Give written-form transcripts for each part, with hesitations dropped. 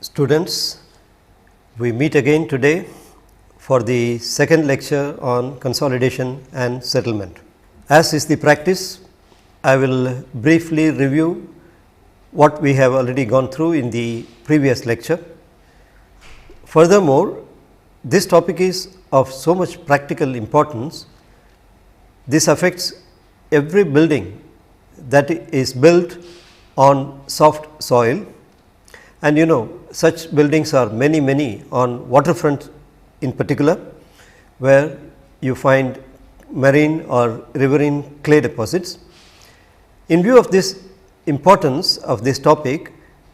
Students, we meet again today for the second lecture on consolidation and settlement. As is the practice, I will briefly review what we have already gone through in the previous lecture. Furthermore, this topic is of so much practical importance. This affects every building that is built on soft soil, and such buildings are many on waterfront in particular, where you find marine or riverine clay deposits. In view of this importance of this topic,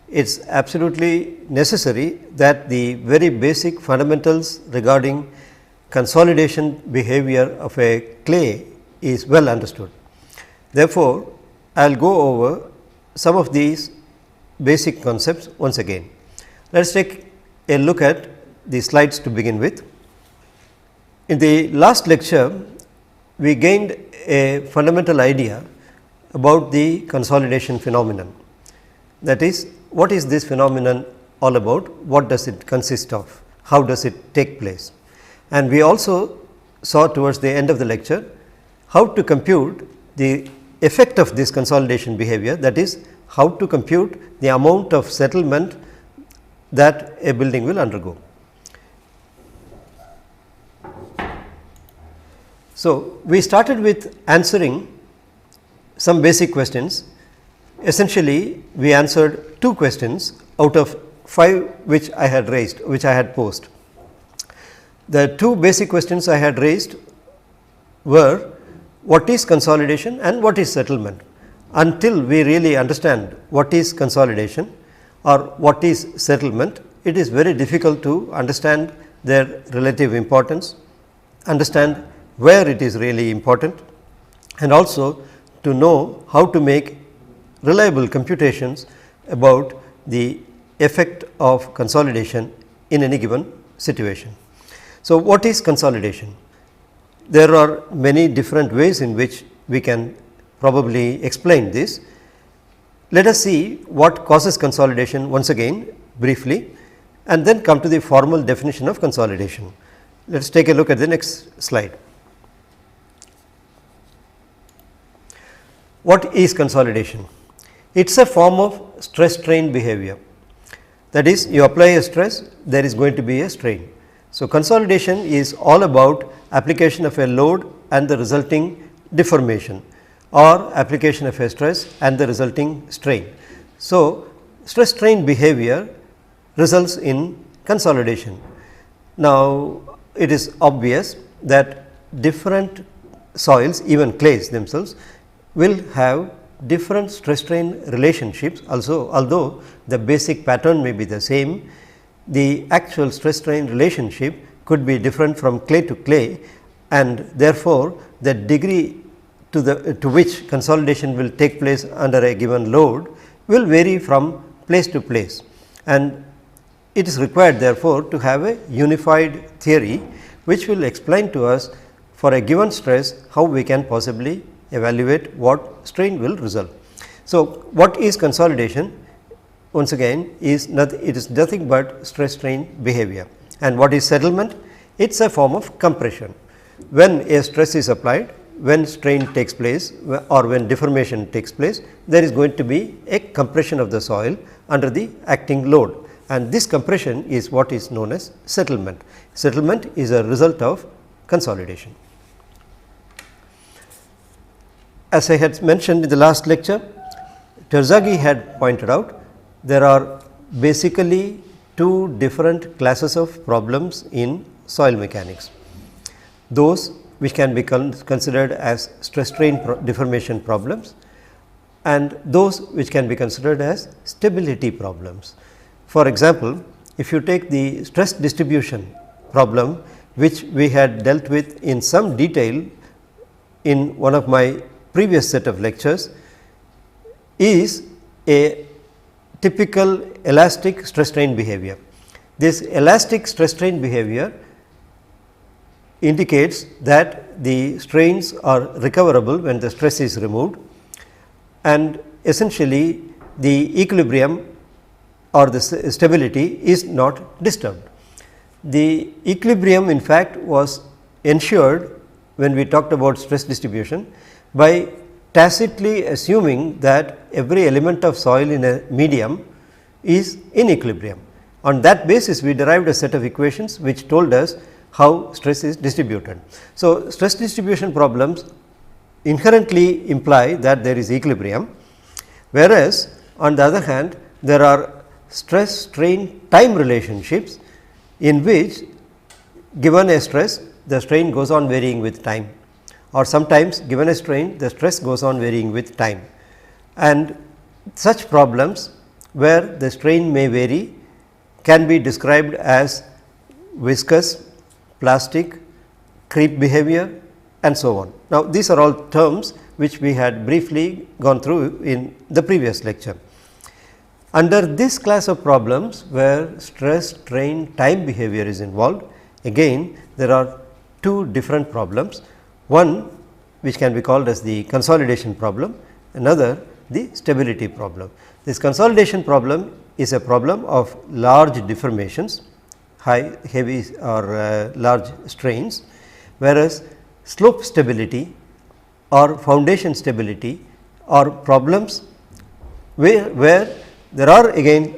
it is absolutely necessary that the very basic fundamentals regarding consolidation behavior of a clay is well understood. Therefore, I will go over some of these basic concepts once again. Let us take a look at the slides to begin with. In the last lecture, we gained a fundamental idea about the consolidation phenomenon. That is, what is this phenomenon all about? What does it consist of? How does it take place? And we also saw towards the end of the lecture how to compute the effect of this consolidation behavior, that is, how to compute the amount of settlement that a building will undergo. So, we started with answering some basic questions. Essentially, we answered 2 questions out of 5 which I had raised, which I had posed. The 2 basic questions I had raised were what is consolidation and what is settlement. Until we really understand what is consolidation or what is settlement, it is very difficult to understand their relative importance, understand where it is really important, and also to know how to make reliable computations about the effect of consolidation in any given situation. So, what is consolidation? There are many different ways in which we can probably explain this. Let us see what causes consolidation once again briefly, and then come to the formal definition of consolidation. Let us take a look at the next slide. What is consolidation? It is a form of stress strain behavior. That is, you apply a stress, there is going to be a strain. So, consolidation is all about application of a load and the resulting deformation, or application of a stress and the resulting strain. So, stress strain behavior results in consolidation. Now, it is obvious that different soils, even clays themselves, will have different stress strain relationships. Also, although the basic pattern may be the same, the actual stress strain relationship could be different from clay to clay, and therefore, the degree to which consolidation will take place under a given load will vary from place to place, and it is required therefore to have a unified theory which will explain to us for a given stress how we can possibly evaluate what strain will result. So, what is consolidation? Once again, it is nothing but stress strain behavior. And what is settlement? It is a form of compression. When a stress is applied, when strain takes place or when deformation takes place, there is going to be a compression of the soil under the acting load, and this compression is what is known as settlement. Settlement is a result of consolidation. As I had mentioned in the last lecture, Terzaghi had pointed out there are basically 2 different classes of problems in soil mechanics. Those which can be considered as stress strain deformation problems, and those which can be considered as stability problems. For example, if you take the stress distribution problem, which we had dealt with in some detail in one of my previous set of lectures, is a typical elastic stress strain behavior. This elastic stress strain behavior indicates that the strains are recoverable when the stress is removed, and essentially the equilibrium or the stability is not disturbed. The equilibrium in fact was ensured when we talked about stress distribution by tacitly assuming that every element of soil in a medium is in equilibrium. On that basis, we derived a set of equations which told us how stress is distributed. So, stress distribution problems inherently imply that there is equilibrium, whereas on the other hand there are stress strain time relationships in which given a stress the strain goes on varying with time, or sometimes given a strain the stress goes on varying with time, and such problems where the strain may vary can be described as viscous, plastic, creep behavior and so on. Now, these are all terms which we had briefly gone through in the previous lecture. Under this class of problems where stress, strain, time behavior is involved, again there are two different problems, one which can be called as the consolidation problem, another the stability problem. This consolidation problem is a problem of large deformations, high, heavy or large strains, whereas slope stability or foundation stability are problems where there are again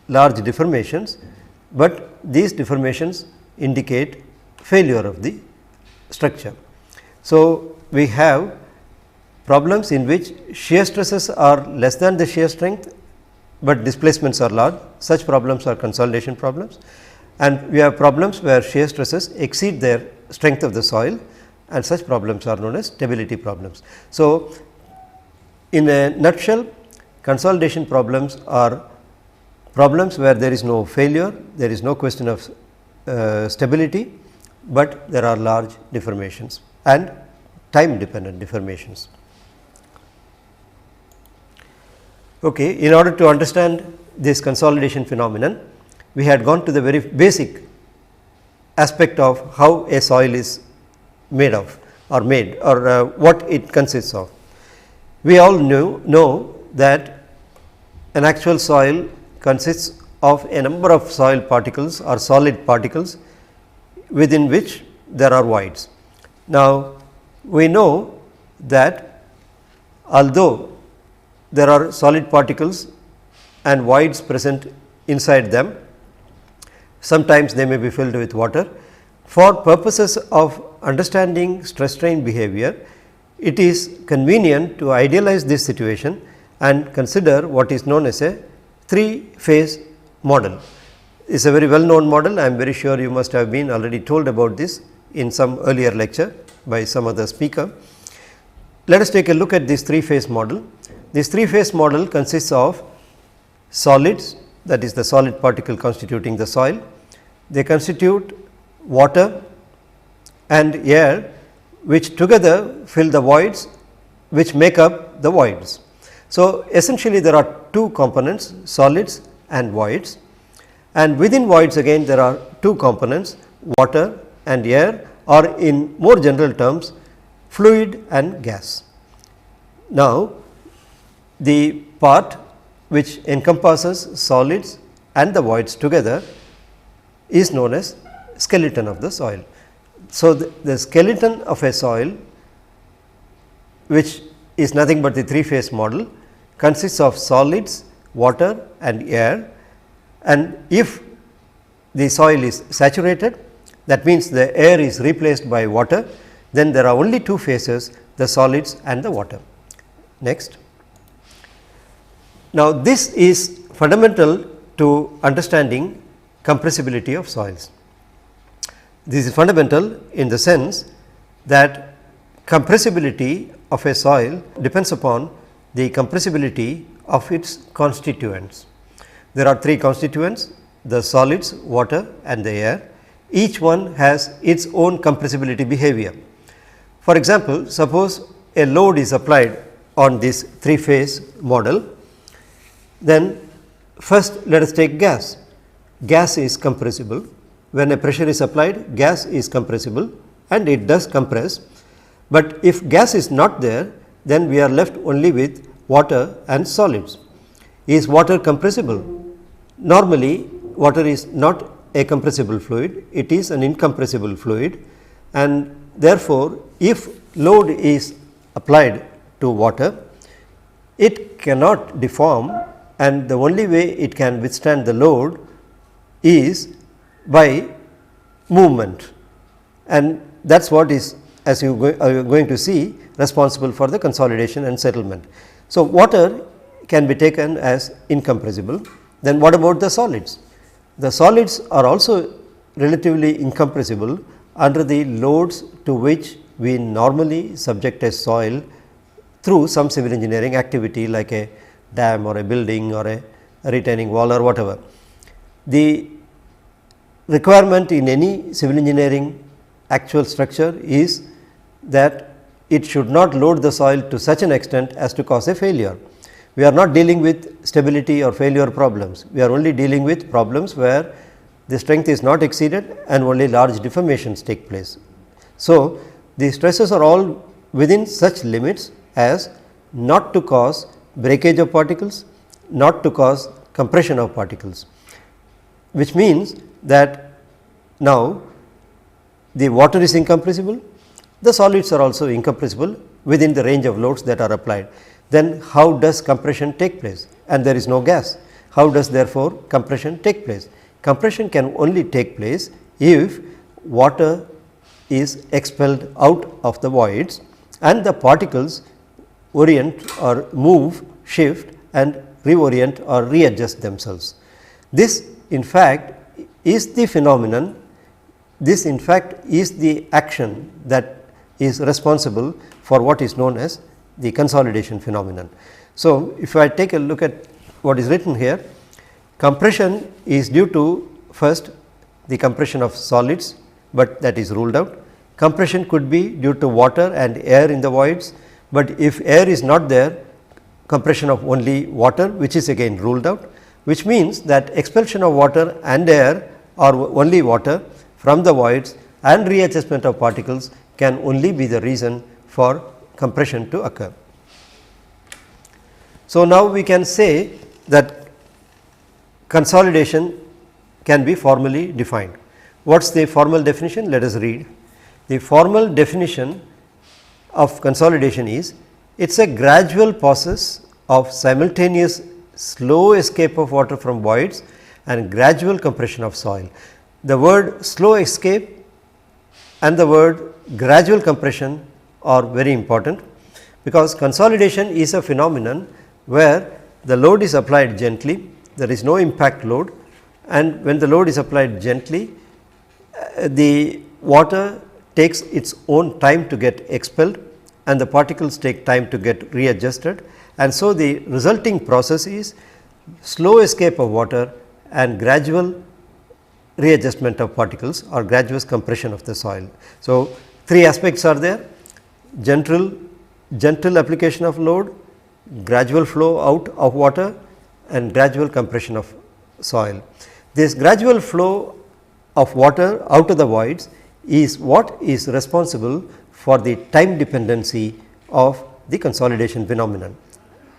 large deformations, but these deformations indicate failure of the structure. So, we have problems in which shear stresses are less than the shear strength, but displacements are large. Such problems are consolidation problems, and we have problems where shear stresses exceed their strength of the soil, and such problems are known as stability problems. So, in a nutshell, consolidation problems are problems where there is no failure, there is no question of stability, but there are large deformations and time dependent deformations. Okay, in order to understand this consolidation phenomenon, we had gone to the very basic aspect of how a soil is made of or what it consists of. We all know that an actual soil consists of a number of soil particles or solid particles within which there are voids. Now, we know that although there are solid particles and voids present inside them, sometimes they may be filled with water. For purposes of understanding stress strain behavior, it is convenient to idealize this situation and consider what is known as a 3-phase model. It is a very well known model. I am very sure you must have been already told about this in some earlier lecture by some other speaker. Let us take a look at this 3-phase model. This 3-phase model consists of solids, that is the solid particle constituting the soil. They constitute water and air, which together fill the voids which make up the voids. So, essentially there are two components, solids and voids, and within voids again there are two components, water and air, or in more general terms fluid and gas. Now, the part which encompasses solids and the voids together is known as skeleton of the soil. So, the skeleton of a soil, which is nothing but the 3-phase model, consists of solids, water and air, and if the soil is saturated, that means the air is replaced by water, then there are only two phases, the solids and the water. Next. Now, this is fundamental to understanding compressibility of soils. This is fundamental in the sense that compressibility of a soil depends upon the compressibility of its constituents. There are three constituents, the solids, water and the air. Each one has its own compressibility behavior. For example, suppose a load is applied on this 3-phase model, then first let us take gas. Gas is compressible. When a pressure is applied, gas is compressible and it does compress, but if gas is not there, then we are left only with water and solids. Is water compressible? Normally water is not a compressible fluid, it is an incompressible fluid, and therefore, if load is applied to water, it cannot deform, and the only way it can withstand the load is by movement, and that is what is, as you are going to see, responsible for the consolidation and settlement. So, water can be taken as incompressible. Then what about the solids? The solids are also relatively incompressible under the loads to which we normally subject a soil through some civil engineering activity like a dam or a building or a retaining wall or whatever. The requirement in any civil engineering actual structure is that it should not load the soil to such an extent as to cause a failure. We are not dealing with stability or failure problems, we are only dealing with problems where the strength is not exceeded and only large deformations take place. So, the stresses are all within such limits as not to cause breakage of particles, not to cause compression of particles, which means that now the water is incompressible, the solids are also incompressible within the range of loads that are applied. Then how does compression take place? And there is no gas. How does therefore compression take place? Compression can only take place if water is expelled out of the voids and the particles orient or move, shift and reorient or readjust themselves. This in fact is the phenomenon, this in fact is the action that is responsible for what is known as the consolidation phenomenon. So, if I take a look at what is written here, compression is due to first the compression of solids, but that is ruled out. Compression could be due to water and air in the voids, but if air is not there, compression of only water, which is again ruled out, which means that expulsion of water and air or only water from the voids and readjustment of particles can only be the reason for compression to occur. So, now we can say that consolidation can be formally defined. What is the formal definition? Let us read. The formal definition of consolidation is, it is a gradual process of simultaneous slow escape of water from voids and gradual compression of soil. The word slow escape and the word gradual compression are very important, because consolidation is a phenomenon where the load is applied gently, there is no impact load, and when the load is applied gently, the water takes its own time to get expelled and the particles take time to get readjusted, and so the resulting process is slow escape of water and gradual readjustment of particles or gradual compression of the soil. So, three aspects are there: gentle application of load, gradual flow out of water and gradual compression of soil. This gradual flow of water out of the voids is what is responsible for the time dependency of the consolidation phenomenon.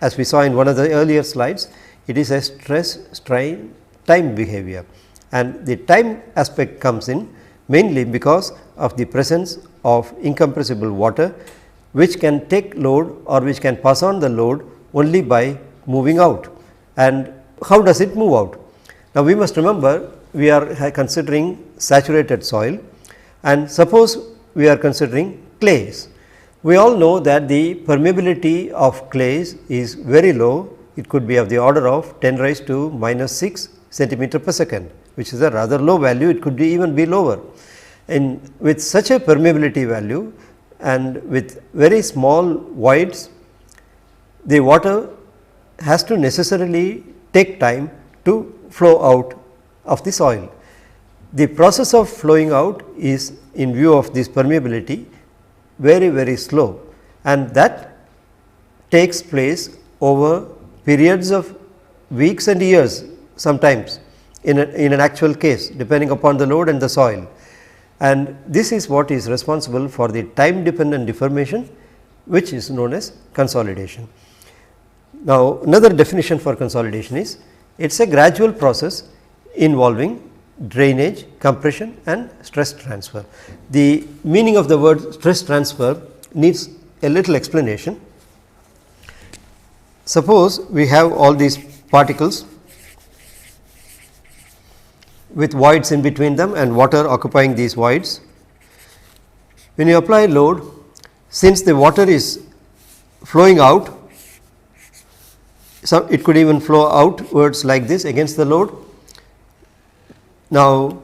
As we saw in one of the earlier slides, it is a stress strain time behavior, and the time aspect comes in mainly because of the presence of incompressible water, which can take load or which can pass on the load only by moving out. And how does it move out? Now, we must remember we are considering saturated soil, and suppose we are considering clays. We all know that the permeability of clays is very low, it could be of the order of 10 raised to minus 6 centimeter per second, which is a rather low value, it could be even be lower. And with such a permeability value and with very small voids, the water has to necessarily take time to flow out of the soil. The process of flowing out is, in view of this permeability, very slow, and that takes place over periods of weeks and years sometimes in an actual case, depending upon the load and the soil. And this is what is responsible for the time dependent deformation, which is known as consolidation. Now, another definition for consolidation is, It is a gradual process involving drainage, compression and stress transfer. The meaning of the word stress transfer needs a little explanation. Suppose we have all these particles with voids in between them and water occupying these voids. When you apply load, since the water is flowing out, so it could even flow outwards like this against the load. Now,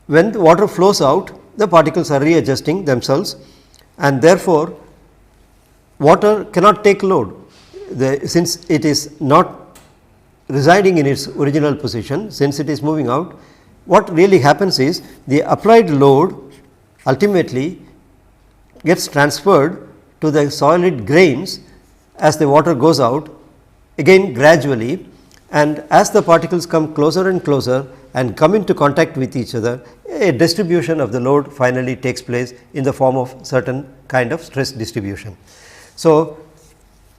when the water flows out, the particles are readjusting themselves and therefore, water cannot take load. Since it is not residing in its original position, since it is moving out, what really happens is the applied load ultimately gets transferred to the solid grains as the water goes out, again gradually, and as the particles come closer and closer and come into contact with each other, a distribution of the load finally takes place in the form of certain kind of stress distribution. So,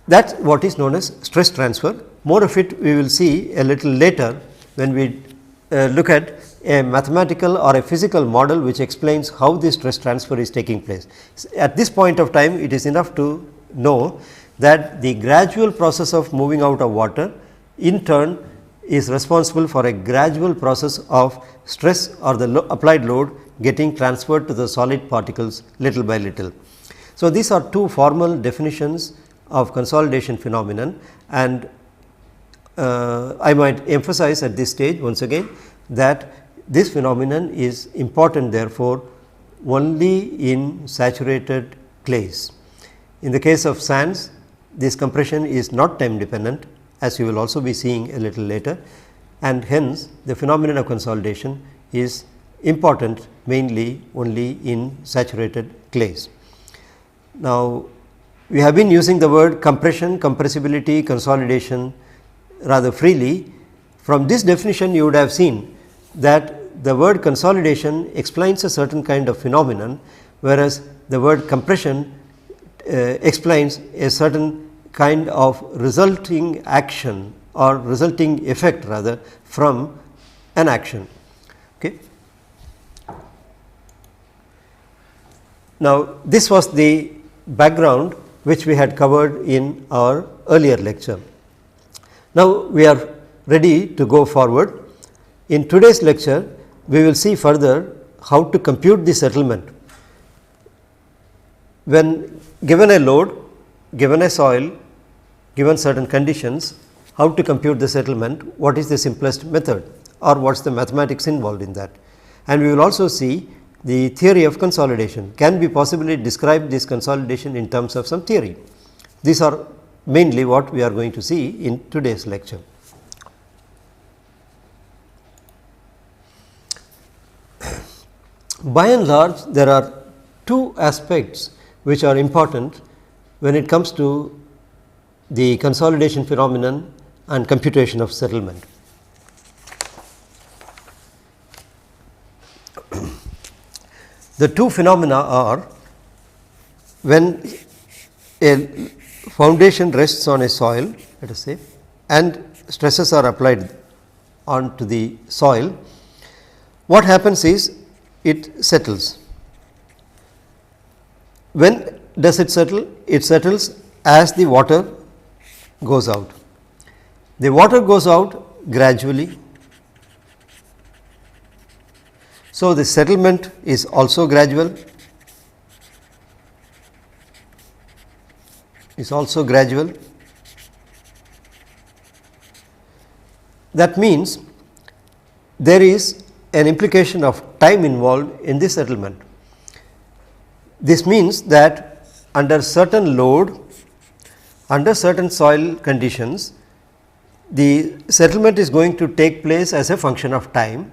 that is what is known as stress transfer. More of it we will see a little later when we look at a mathematical or a physical model which explains how this stress transfer is taking place. At this point of time, it is enough to know that the gradual process of moving out of water in turn is responsible for a gradual process of stress or the applied load getting transferred to the solid particles little by little. So, these are two formal definitions of consolidation phenomenon, and I might emphasize at this stage once again that this phenomenon is important therefore, only in saturated clays. In the case of sands, this compression is not time dependent, as you will also be seeing a little later, and hence the phenomenon of consolidation is important mainly only in saturated clays. Now, we have been using the word compression, compressibility, consolidation rather freely. From this definition, you would have seen that the word consolidation explains a certain kind of phenomenon, whereas the word compression explains a certain kind of resulting action or resulting effect rather from an action. Okay. Now, this was the background which we had covered in our earlier lecture. Now, we are ready to go forward. In today's lecture, we will see further how to compute the settlement. When given a load, given a soil, given certain conditions, how to compute the settlement, what is the simplest method or what is the mathematics involved in that. And we will also see the theory of consolidation. Can we possibly describe this consolidation in terms of some theory? These are mainly what we are going to see in today's lecture. By and large, there are two aspects which are important when it comes to the consolidation phenomenon and computation of settlement. The two phenomena are when a foundation rests on a soil, let us say, and stresses are applied onto the soil, what happens is it settles. When does it settle? It settles as the water goes out. The water goes out gradually. So, the settlement is also gradual, That means, there is an implication of time involved in this settlement. This means that under certain load, under certain soil conditions, the settlement is going to take place as a function of time.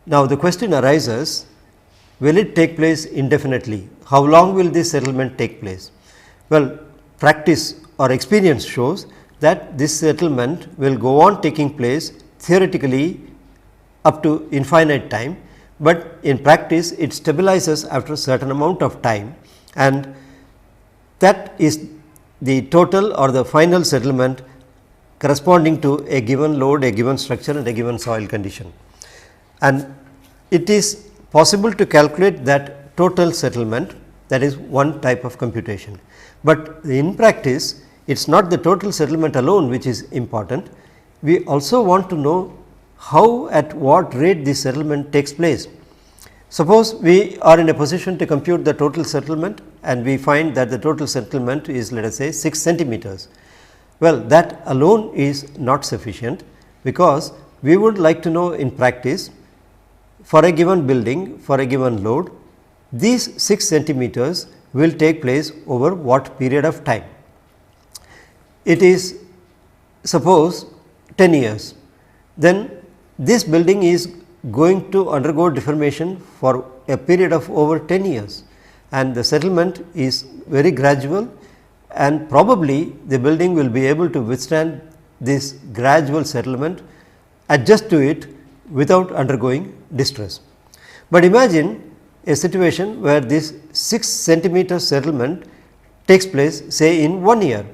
Now, the question arises, will it take place indefinitely? How long will this settlement take place? Well, practice or experience shows that this settlement will go on taking place theoretically up to infinite time, but in practice it stabilizes after a certain amount of time, and that is the total or the final settlement corresponding to a given load, a given structure and a given soil condition. And it is possible to calculate that total settlement, that is one type of computation. But in practice, it is not the total settlement alone which is important. We also want to know how, at what rate this settlement takes place. Suppose we are in a position to compute the total settlement and we find that the total settlement is, let us say, 6 centimeters. Well, that alone is not sufficient, because we would like to know in practice, for a given building, for a given load, these 6 centimeters will take place over what period of time. It is, suppose, 10 years, then this building is going to undergo deformation for a period of over 10 years, and the settlement is very gradual, and probably the building will be able to withstand this gradual settlement, adjust to it without undergoing distress. But imagine a situation where this 6 centimeter settlement takes place, say, in 1 year.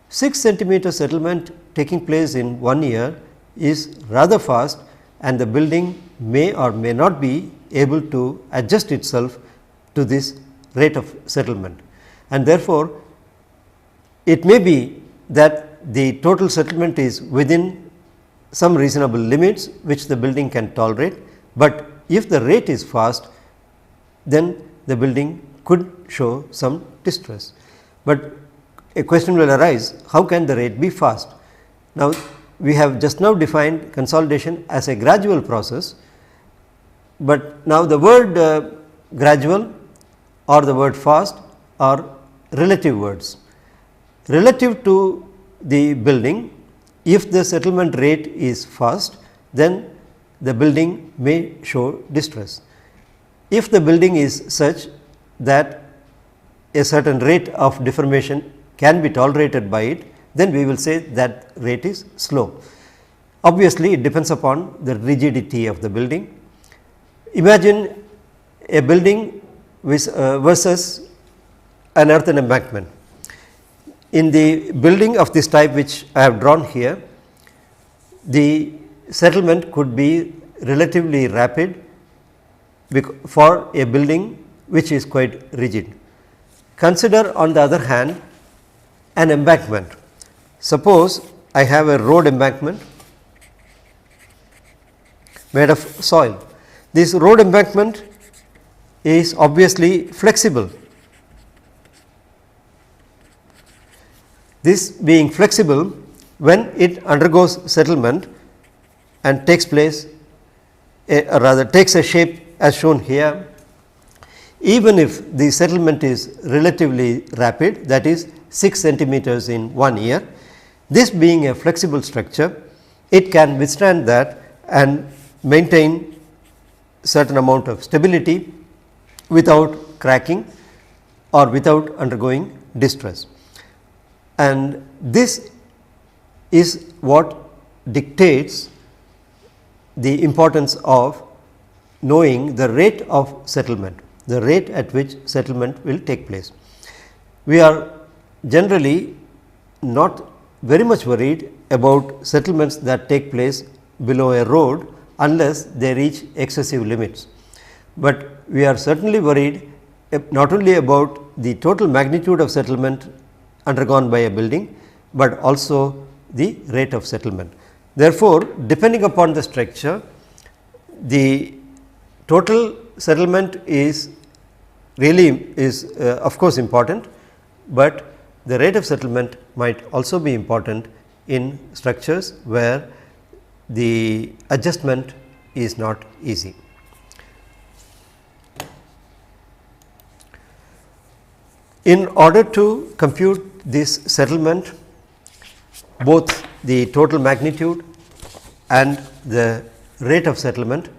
6 centimeter settlement taking place in 1 year is rather fast, and the building may or may not be able to adjust itself to this rate of settlement. And therefore, it may be that the total settlement is within some reasonable limits which the building can tolerate, but if the rate is fast, then the building could show some distress. But a question will arise, how can the rate be fast? Now, we have just now defined consolidation as a gradual process, but now the word gradual or the word fast are relative words. Relative to the building, if the settlement rate is fast, then the building may show distress. If the building is such that a certain rate of deformation can be tolerated by it, then we will say that rate is slow. Obviously, it depends upon the rigidity of the building. Imagine a building versus an earthen embankment. In the building of this type which I have drawn here, the settlement could be relatively rapid for a building which is quite rigid. Consider, on the other hand, an embankment. Suppose I have a road embankment made of soil. This road embankment is obviously flexible. This being flexible, when it undergoes settlement and takes place, rather takes a shape as shown here, even if the settlement is relatively rapid, that is 6 centimeters in 1 year, this being a flexible structure, it can withstand that and maintain certain amount of stability without cracking or without undergoing distress. And this is what dictates the importance of knowing the rate of settlement, the rate at which settlement will take place. We are generally not very much worried about settlements that take place below a road unless they reach excessive limits. But we are certainly worried not only about the total magnitude of settlement undergone by a building, but also the rate of settlement. Therefore, depending upon the structure, the total settlement is really of course important, but the rate of settlement might also be important in structures where the adjustment is not easy. In order to compute this settlement, both the total magnitude and the rate of settlement,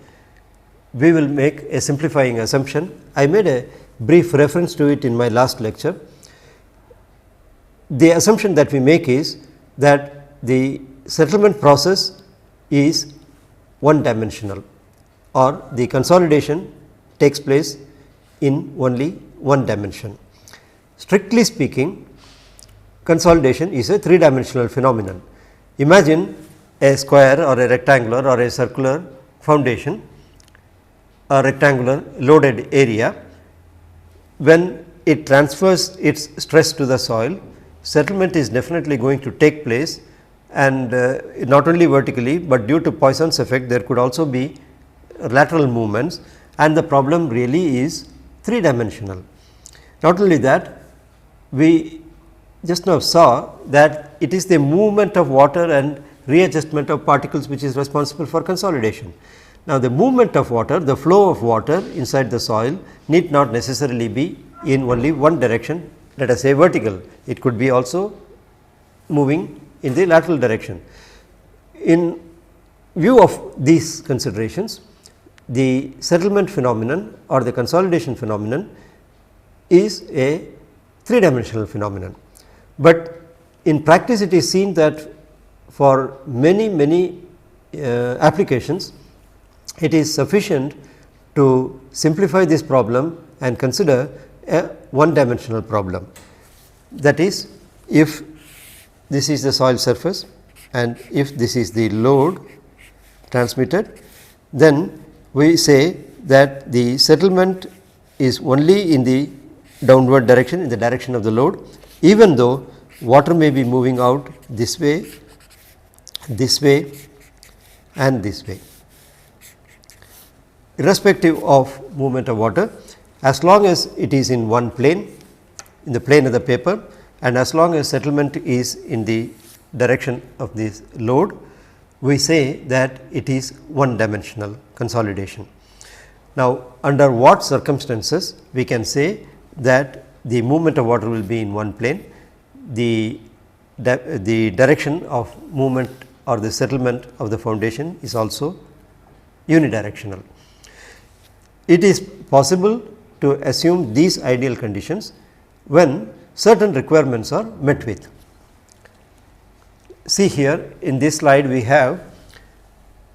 we will make a simplifying assumption. I made a brief reference to it in my last lecture. The assumption that we make is that the settlement process is one dimensional, or the consolidation takes place in only one dimension. Strictly speaking, consolidation is a 3-dimensional phenomenon. Imagine a square or a rectangular or a circular foundation, a rectangular loaded area. When it transfers its stress to the soil, settlement is definitely going to take place, and not only vertically, but due to Poisson's effect there could also be lateral movements, and the problem really is 3 dimensional. Not only that, we just now saw that it is the movement of water and readjustment of particles which is responsible for consolidation. Now, the movement of water, the flow of water inside the soil need not necessarily be in only one direction, let us say vertical, it could be also moving in the lateral direction. In view of these considerations, the settlement phenomenon or the consolidation phenomenon is a 3 dimensional phenomenon, but in practice it is seen that for many applications it is sufficient to simplify this problem and consider a 1 dimensional problem. That is, if this is the soil surface and if this is the load transmitted, then we say that the settlement is only in the downward direction, in the direction of the load, even though water may be moving out this way and this way. Irrespective of movement of water, as long as it is in one plane, in the plane of the paper, and as long as settlement is in the direction of this load, we say that it is 1 dimensional consolidation. Now, under what circumstances we can say that the movement of water will be in one plane, the direction of movement or the settlement of the foundation is also unidirectional. It is possible to assume these ideal conditions when certain requirements are met with. See here in this slide we have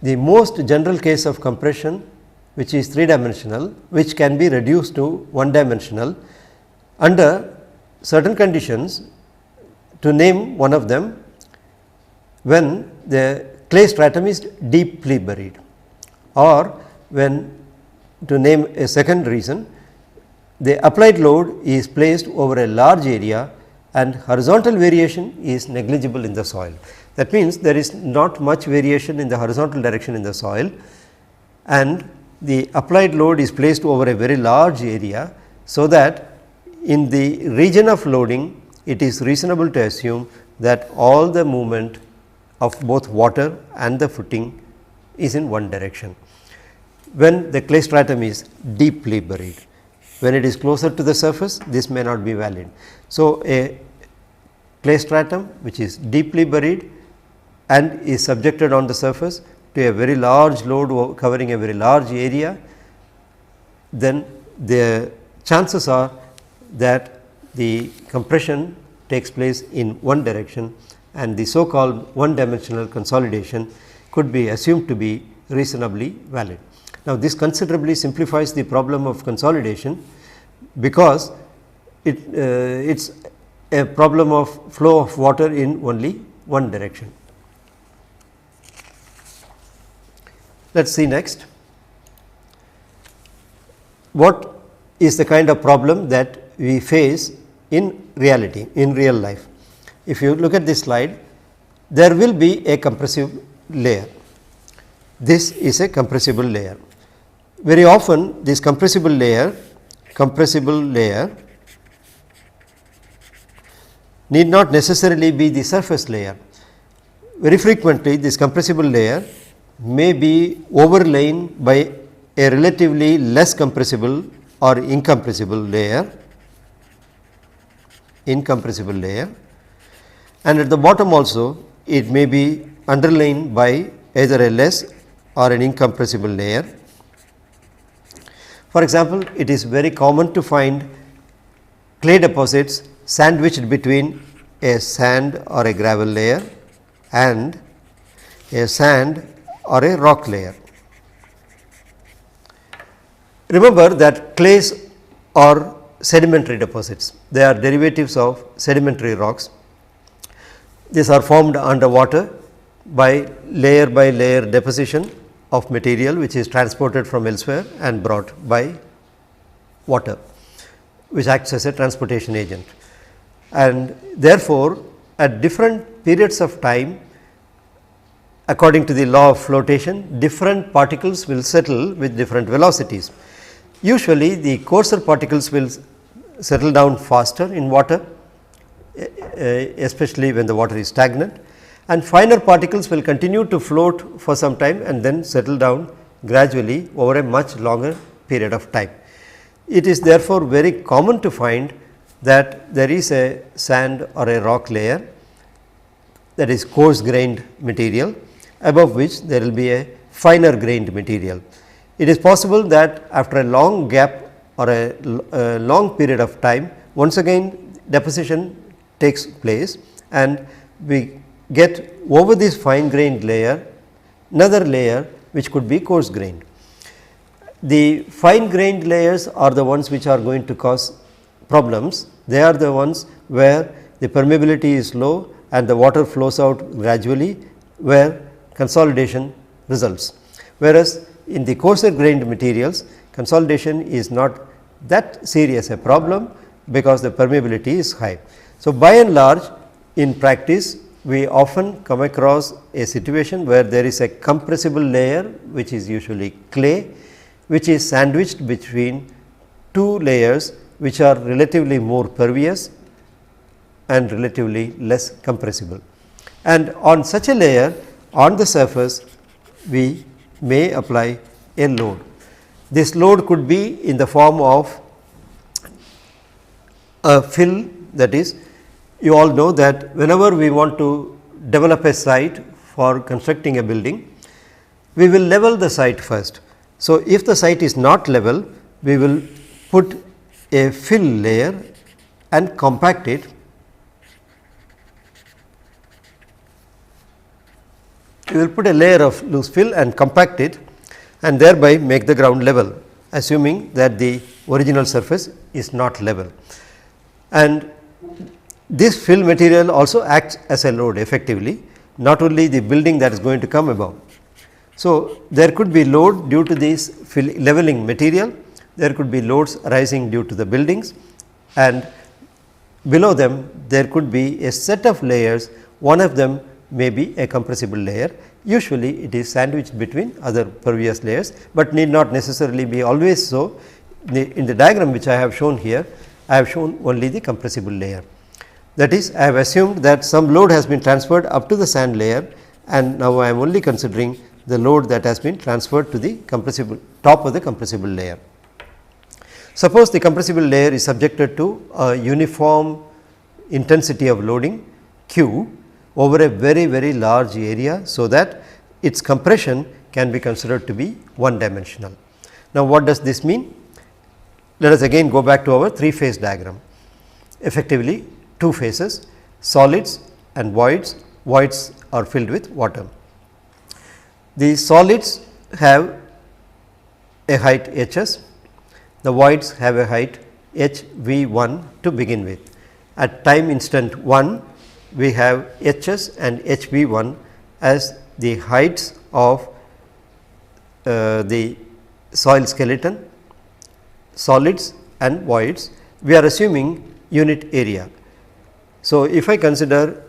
the most general case of compression, which is 3 dimensional, which can be reduced to 1 dimensional under certain conditions. To name one of them, when the clay stratum is deeply buried, or when, to name a second reason, the applied load is placed over a large area and horizontal variation is negligible in the soil. That means, there is not much variation in the horizontal direction in the soil, and the applied load is placed over a very large area, so that in the region of loading it is reasonable to assume that all the movement of both water and the footing is in one direction. When the clay stratum is deeply buried, when it is closer to the surface, this may not be valid. So, a clay stratum which is deeply buried and is subjected on the surface to a very large load covering a very large area, then the chances are that the compression takes place in one direction, and the so called 1 dimensional consolidation could be assumed to be reasonably valid. Now, this considerably simplifies the problem of consolidation, because it is a problem of flow of water in only one direction. Let us see next what is the kind of problem that we face in reality, in real life. If you look at this slide, there will be a compressive layer. This is a compressible layer. Very often this compressible layer need not necessarily be the surface layer. Very frequently this compressible layer may be overlain by a relatively less compressible or incompressible layer, and at the bottom also it may be underlain by either a less or an incompressible layer. For example, it is very common to find clay deposits sandwiched between a sand or a gravel layer and a sand or a rock layer. Remember that clays are sedimentary deposits, they are derivatives of sedimentary rocks. These are formed underwater by layer deposition of material which is transported from elsewhere and brought by water, which acts as a transportation agent. And therefore, at different periods of time, according to the law of flotation, different particles will settle with different velocities. Usually, the coarser particles will settle down faster in water, especially when the water is stagnant, and finer particles will continue to float for some time and then settle down gradually over a much longer period of time. It is therefore very common to find that there is a sand or a rock layer, that is coarse grained material, above which there will be a finer grained material. It is possible that after a long gap or a long period of time, once again deposition takes place and we get over this fine grained layer another layer which could be coarse grained. The fine grained layers are the ones which are going to cause problems. They are the ones where the permeability is low and the water flows out gradually, where consolidation results. Whereas, in the coarser grained materials, consolidation is not that serious a problem because the permeability is high. So, by and large in practice we often come across a situation where there is a compressible layer which is usually clay, which is sandwiched between two layers which are relatively more pervious and relatively less compressible. And on such a layer, on the surface we may apply a load. This load could be in the form of a fill, that is, you all know that whenever we want to develop a site for constructing a building, we will level the site first. So, if the site is not level, we will put a fill layer and compact it. We will put a layer of loose fill and compact it and thereby make the ground level, assuming that the original surface is not level. And this fill material also acts as a load effectively, not only the building that is going to come above. So, there could be load due to this leveling material, there could be loads arising due to the buildings, and below them there could be a set of layers. One of them may be a compressible layer. Usually it is sandwiched between other pervious layers, but need not necessarily be always so. In the diagram which I have shown here, I have shown only the compressible layer. That is, I have assumed that some load has been transferred up to the sand layer, and now I am only considering the load that has been transferred to the compressible top of the compressible layer. Suppose the compressible layer is subjected to a uniform intensity of loading Q over a very large area, so that its compression can be considered to be one dimensional. Now, what does this mean? Let us again go back to our three phase diagram. Effectively, two phases, solids and voids. Voids are filled with water. The solids have a height h s, the voids have a height h v 1 to begin with. At time instant 1, we have h s and h v 1 as the heights of the soil skeleton, solids and voids. We are assuming unit area. So, if I consider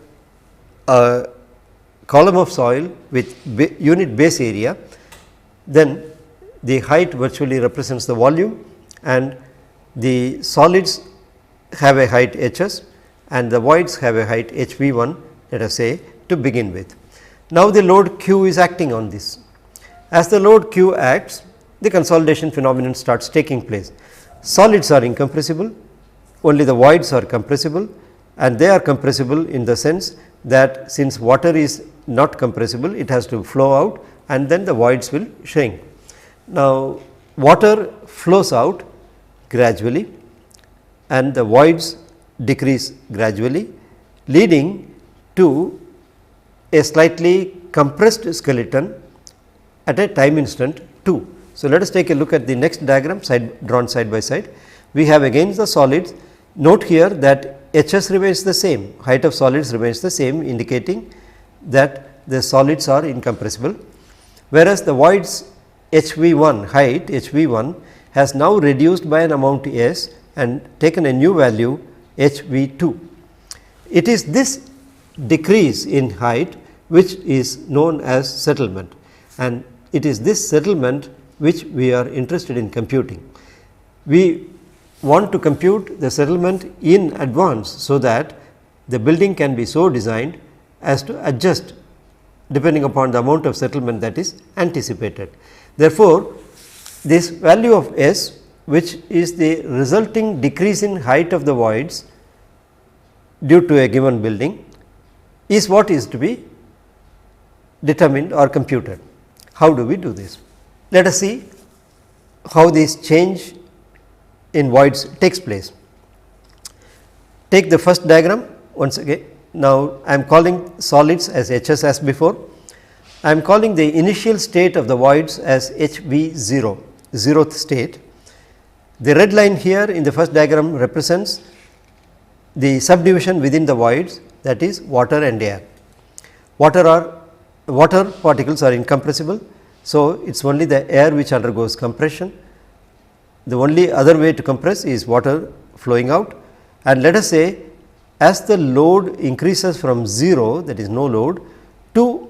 a column of soil with unit base area, then the height virtually represents the volume, and the solids have a height h s and the voids have a height h v 1, let us say, to begin with. Now, the load Q is acting on this. As the load Q acts, the consolidation phenomenon starts taking place. Solids are incompressible, only the voids are compressible, and they are compressible in the sense that since water is not compressible, it has to flow out and then the voids will shrink. Now, water flows out gradually and the voids decrease gradually, leading to a slightly compressed skeleton at a time instant 2. So, let us take a look at the next diagram drawn side by side. We have again the solids. Note here that h s remains the same, height of solids remains the same, indicating that the solids are incompressible, whereas the voids HV1 height HV1 has now reduced by an amount S and taken a new value HV2. It is this decrease in height which is known as settlement, and it is this settlement which we are interested in computing. We want to compute the settlement in advance, so that the building can be so designed as to adjust depending upon the amount of settlement that is anticipated. Therefore, this value of S, which is the resulting decrease in height of the voids due to a given building, is what is to be determined or computed. How do we do this? Let us see how this change in voids takes place. Take the first diagram once again. Now, I am calling solids as Hs as before. I am calling the initial state of the voids as HV0, 0th state. The red line here in the first diagram represents the subdivision within the voids, that is water and air. Water particles are incompressible. So, it is only the air which undergoes compression. The only other way to compress is water flowing out, and let us say as the load increases from 0, that is no load, to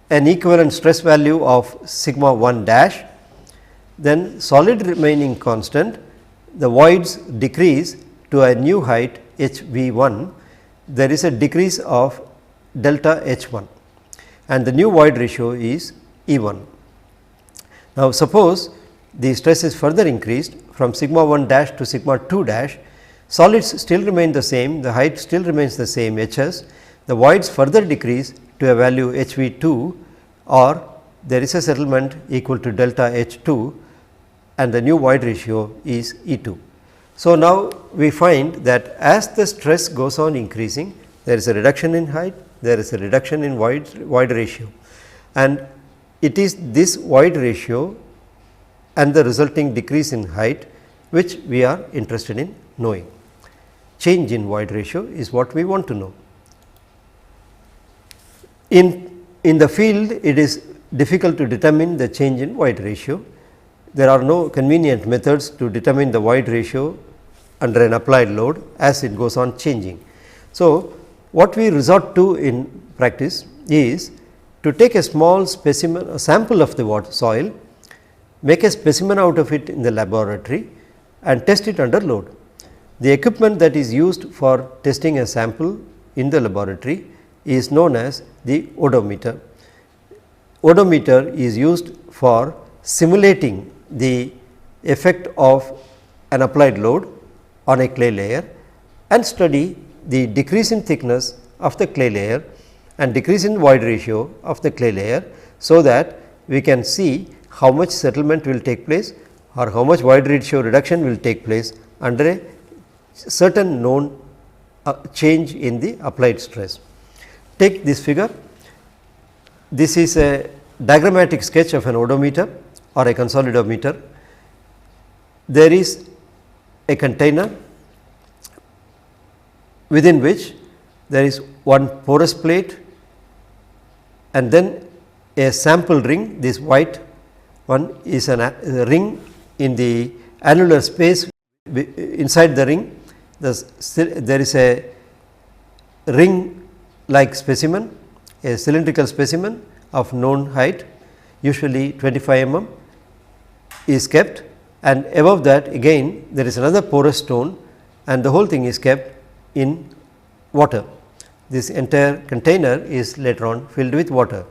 an equivalent stress value of sigma 1 dash, then solid remaining constant, the voids decrease to a new height HV1, there is a decrease of delta H1 and the new void ratio is E1. Now, suppose the stress is further increased from sigma 1 dash to sigma 2 dash, solids still remain the same, the height still remains the same Hs, the voids further decrease to a value HV2, or there is a settlement equal to delta H2 and the new void ratio is E2. So, now we find that as the stress goes on increasing, there is a reduction in height, there is a reduction in void ratio, and it is this void ratio and the resulting decrease in height which we are interested in knowing. Change in void ratio is what we want to know. In the field, it is difficult to determine the change in void ratio. There are no convenient methods to determine the void ratio under an applied load as it goes on changing. So, what we resort to in practice is to take a small specimen, a sample of the soil, make a specimen out of it in the laboratory and test it under load. The equipment that is used for testing a sample in the laboratory is known as the odometer. Odometer is used for simulating the effect of an applied load on a clay layer and study the decrease in thickness of the clay layer and decrease in void ratio of the clay layer, so that we can see how much settlement will take place or how much void ratio reduction will take place under a certain known change in the applied stress. Take this figure. This is a diagrammatic sketch of an odometer or a consolidometer. There is a container within which there is one porous plate and then a sample ring. This white one is a ring in the annular space. Inside the ring, there is a ring like specimen, a cylindrical specimen of known height, usually 25 mm is kept, and above that again there is another porous stone and the whole thing is kept in water. This entire container is later on filled with water.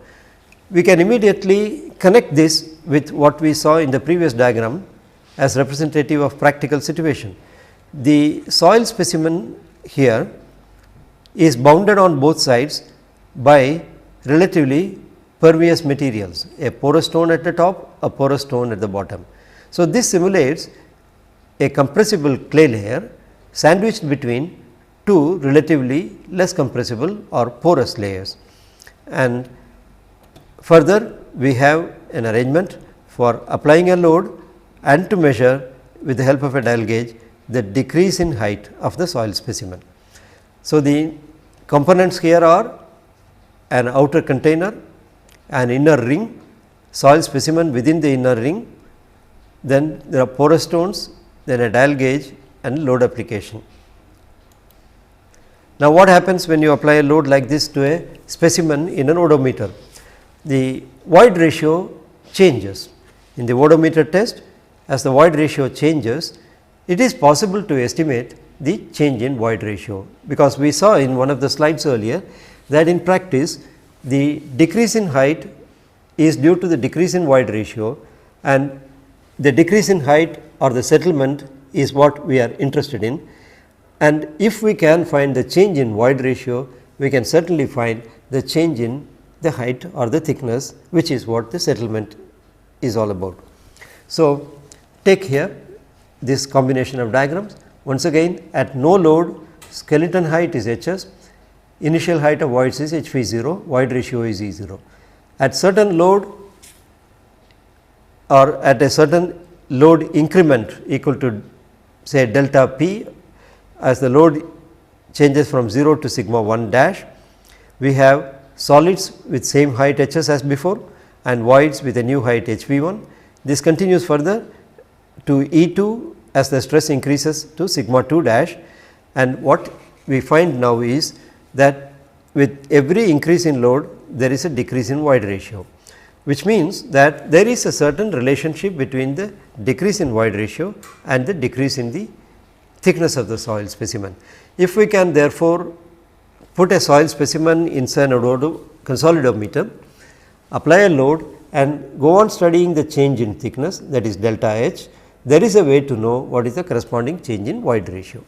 We can immediately connect this with what we saw in the previous diagram as representative of practical situation. The soil specimen here is bounded on both sides by relatively pervious materials, a porous stone at the top, a porous stone at the bottom. So, this simulates a compressible clay layer sandwiched between two relatively less compressible or porous layers, and further we have an arrangement for applying a load and to measure with the help of a dial gauge the decrease in height of the soil specimen. So, the components here are an outer container, an inner ring, soil specimen within the inner ring, then there are porous stones, then a dial gauge and load application. Now, what happens when you apply a load like this to a specimen in an odometer? The void ratio changes. In the odometer test, as the void ratio changes, it is possible to estimate the change in void ratio, because we saw in one of the slides earlier that in practice the decrease in height is due to the decrease in void ratio, and the decrease in height or the settlement is what we are interested in. And if we can find the change in void ratio, we can certainly find the change in the height or the thickness, which is what the settlement is all about. So, take here this combination of diagrams. Once again, at no load, skeleton height is Hs, initial height of voids is Hv0, void ratio is E0. At certain load or at a certain load increment equal to say delta p, as the load changes from 0 to sigma 1 dash, we have solids with same height Hs as before and voids with a new height Hv1. This continues further to E2 as the stress increases to sigma 2 dash, and what we find now is that with every increase in load there is a decrease in void ratio, which means that there is a certain relationship between the decrease in void ratio and the decrease in the thickness of the soil specimen. If we can therefore put a soil specimen inside a consolidometer, apply a load and go on studying the change in thickness, that is delta H, there is a way to know what is the corresponding change in void ratio.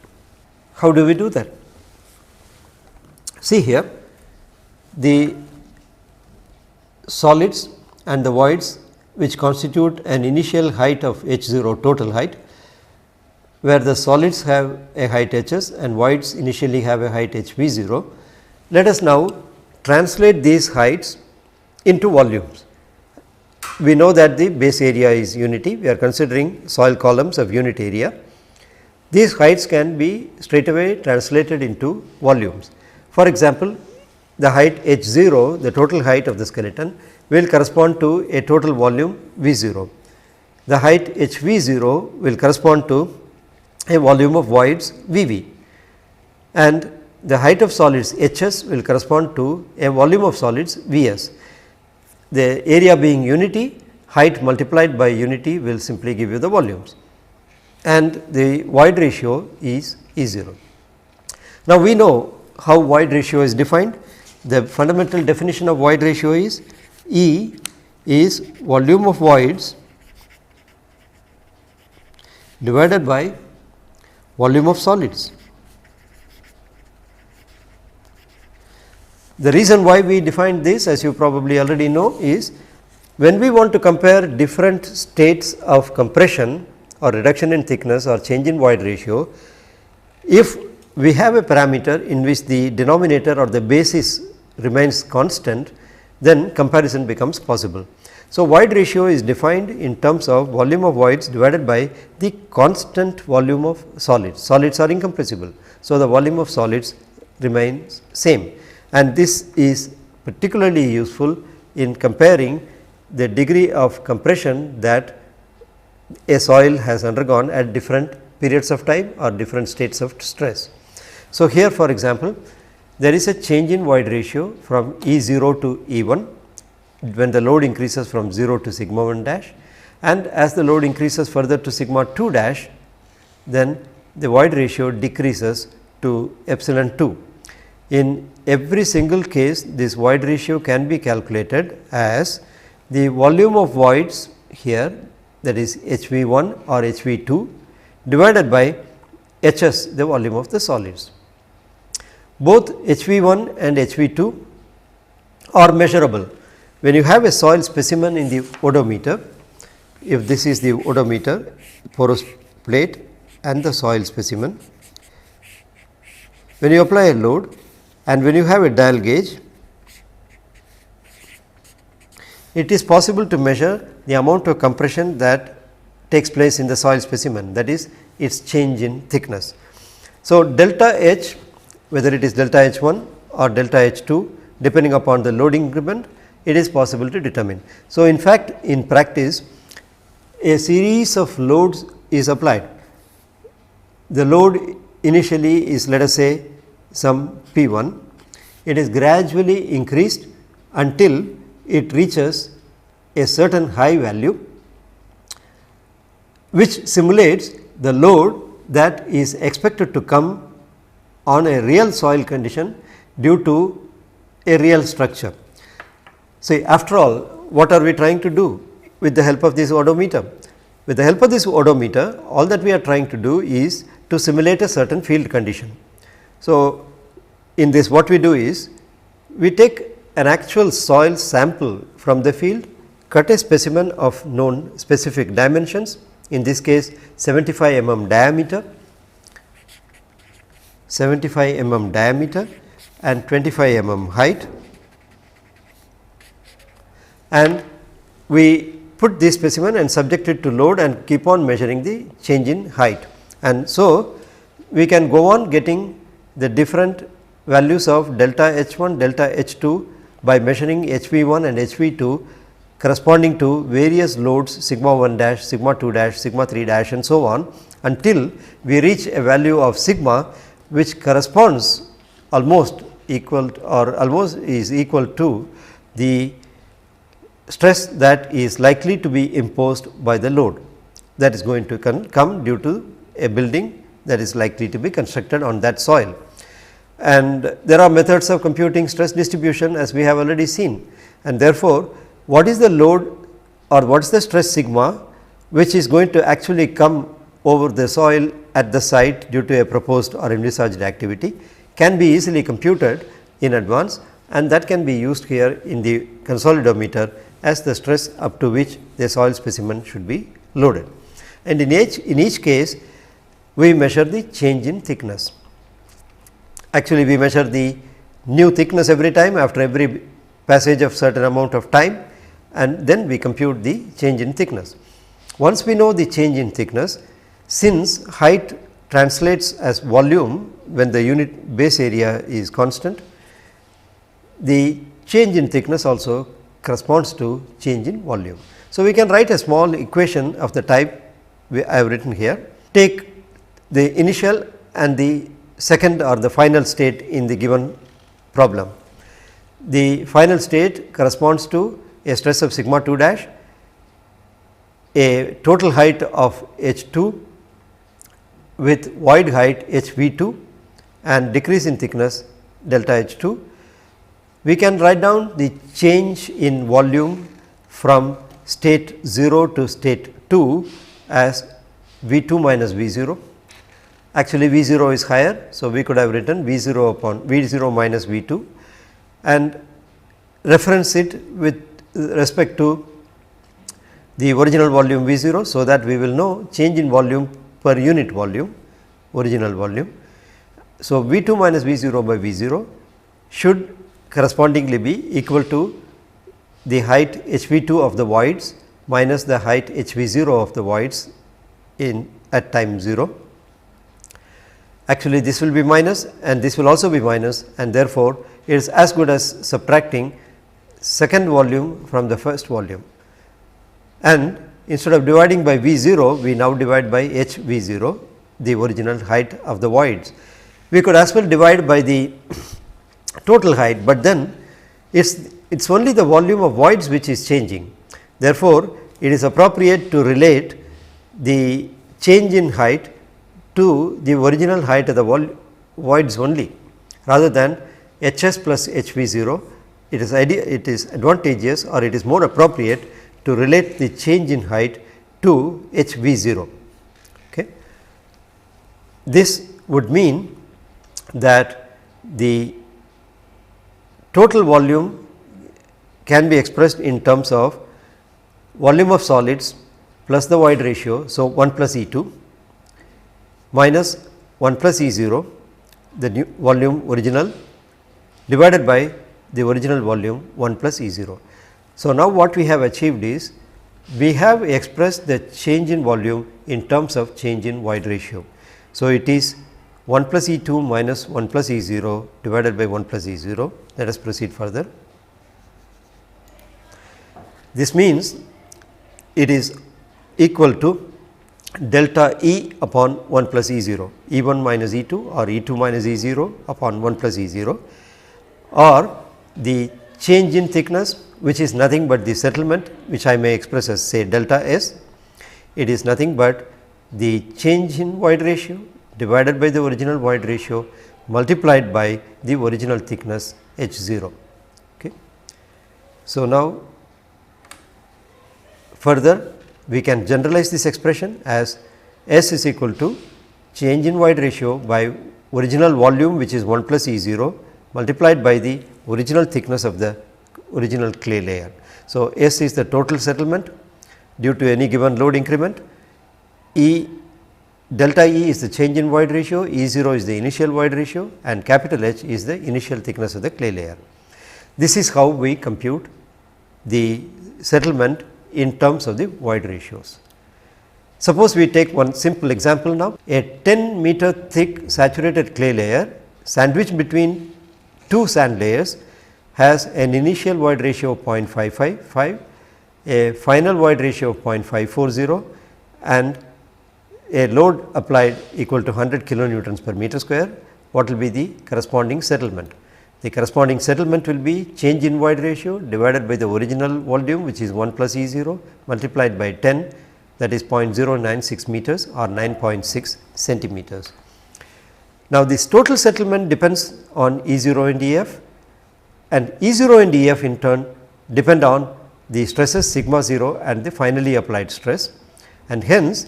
How do we do that? See here, the solids and the voids which constitute an initial height of H0 total height, where the solids have a height Hs and voids initially have a height Hv0. Let us now translate these heights into volumes. We know that the base area is unity, we are considering soil columns of unit area. These heights can be straight away translated into volumes. For example, the height H0, the total height of the skeleton, will correspond to a total volume V0. The height Hv0 will correspond to a volume of voids Vv, and the height of solids Hs will correspond to a volume of solids Vs. The area being unity, height multiplied by unity will simply give you the volumes, and the void ratio is E0. Now, we know how void ratio is defined. The fundamental definition of void ratio is E is volume of voids divided by volume of solids. The reason why we defined this, as you probably already know, is when we want to compare different states of compression or reduction in thickness or change in void ratio, if we have a parameter in which the denominator or the basis remains constant, then comparison becomes possible. So, void ratio is defined in terms of volume of voids divided by the constant volume of solids. Solids are incompressible. So, the volume of solids remains same, and this is particularly useful in comparing the degree of compression that a soil has undergone at different periods of time or different states of stress. So, here for example, there is a change in void ratio from E0 to E1 when the load increases from 0 to sigma 1 dash, and as the load increases further to sigma 2 dash, then the void ratio decreases to epsilon 2. In every single case, this void ratio can be calculated as the volume of voids here, that is Hv1 or Hv2 divided by Hs, the volume of the solids. Both Hv1 and Hv2 are measurable. When you have a soil specimen in the odometer, if this is the odometer, porous plate and the soil specimen, when you apply a load and when you have a dial gauge, it is possible to measure the amount of compression that takes place in the soil specimen, that is its change in thickness. So, delta H, whether it is delta H1 or delta H2, depending upon the load increment, it is possible to determine. So, in fact, in practice a series of loads is applied. The load initially is, let us say, some P 1, it is gradually increased until it reaches a certain high value, which simulates the load that is expected to come on a real soil condition due to a real structure. See, after all, what are we trying to do with the help of this odometer? With the help of this odometer, all that we are trying to do is to simulate a certain field condition. So, in this what we do is, we take an actual soil sample from the field, cut a specimen of known specific dimensions, in this case 75 mm diameter, 75 mm diameter and 25 mm height, and we put this specimen and subject it to load and keep on measuring the change in height. And so, we can go on getting the different values of delta H1, delta H2 by measuring HV1 and HV2 corresponding to various loads sigma 1 dash, sigma 2 dash, sigma 3 dash and so on, until we reach a value of sigma which corresponds almost equal or almost is equal to the stress that is likely to be imposed by the load that is going to come due to a building that is likely to be constructed on that soil. And there are methods of computing stress distribution, as we have already seen, and therefore, what is the load or what is the stress sigma which is going to actually come over the soil at the site due to a proposed or envisaged activity can be easily computed in advance, and that can be used here in the consolidometer as the stress up to which the soil specimen should be loaded. And in each case we measure the change in thickness. Actually, we measure the new thickness every time after every passage of certain amount of time, and then we compute the change in thickness. Once we know the change in thickness, since height translates as volume when the unit base area is constant, the change in thickness also corresponds to change in volume. So, we can write a small equation of the type I have written here. Take the initial and the second or the final state in the given problem. The final state corresponds to a stress of sigma 2 dash, a total height of H 2 with void height H V 2 and decrease in thickness delta H 2. We can write down the change in volume from state 0 to state 2 as V 2 minus V 0. Actually, V 0 is higher. So, we could have written V 0 upon V 0 minus V 2 and reference it with respect to the original volume V 0. So, that we will know change in volume per unit volume, original volume. So, V 2 minus V 0 by V 0 should correspondingly be equal to the height H V 2 of the voids minus the height H V 0 of the voids in at time 0. Actually, this will be minus and this will also be minus, and therefore, it is as good as subtracting second volume from the first volume, and instead of dividing by V 0, we now divide by H V 0, the original height of the voids. We could as well divide by the total height, but then it is only the volume of voids which is changing. Therefore, it is appropriate to relate the change in height to the original height of the voids only, rather than H s plus H V 0. It is advantageous or it is more appropriate to relate the change in height to H V 0. Okay. This would mean that the total volume can be expressed in terms of volume of solids plus the void ratio. So, 1 plus E 2 minus 1 plus E 0, the new volume original, divided by the original volume 1 plus E 0. So, now what we have achieved is we have expressed the change in volume in terms of change in void ratio. So, it is 1 plus E 2 minus 1 plus E 0 divided by 1 plus E 0. Let us proceed further. This means it is equal to delta E upon 1 plus E 0, E 1 minus E 2 or E 2 minus E 0 upon 1 plus E 0, or the change in thickness, which is nothing but the settlement, which I may express as say delta S. It is nothing but the change in void ratio divided by the original void ratio multiplied by the original thickness H 0. Okay. So, now further we can generalize this expression as S is equal to change in void ratio by original volume, which is 1 plus E 0 multiplied by the original thickness of the original clay layer. So, S is the total settlement due to any given load increment, delta E is the change in void ratio, E 0 is the initial void ratio, and capital H is the initial thickness of the clay layer. This is how we compute the settlement in terms of the void ratios. Suppose we take one simple example now. A 10 meter thick saturated clay layer sandwiched between two sand layers has an initial void ratio of 0.555, a final void ratio of 0.540 and a load applied equal to 100 kilonewtons per meter square. What will be the corresponding settlement? The corresponding settlement will be change in void ratio divided by the original volume, which is 1 plus E 0 multiplied by 10, that is 0.096 meters or 9.6 centimeters. Now, this total settlement depends on E 0 and E f, and E 0 and E f in turn depend on the stresses sigma 0 and the finally applied stress, and hence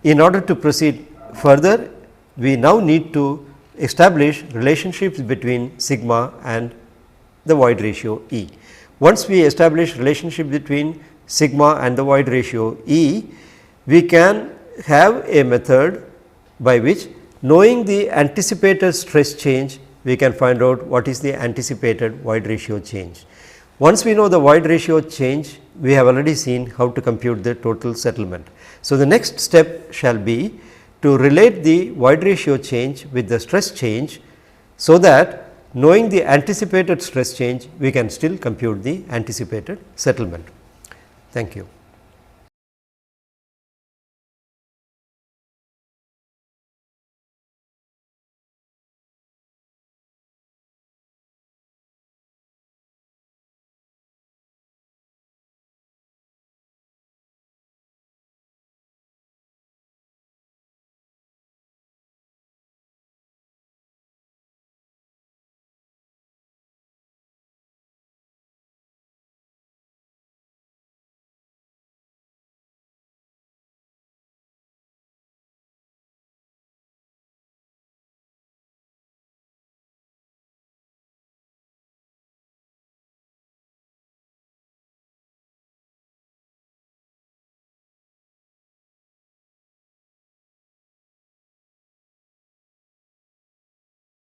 in order to proceed further we now need to establish relationships between sigma and the void ratio E. Once we establish relationship between sigma and the void ratio E, we can have a method by which, knowing the anticipated stress change, we can find out what is the anticipated void ratio change. Once we know the void ratio change, we have already seen how to compute the total settlement. So, the next step shall be to relate the void ratio change with the stress change, so that knowing the anticipated stress change, we can still compute the anticipated settlement. Thank you.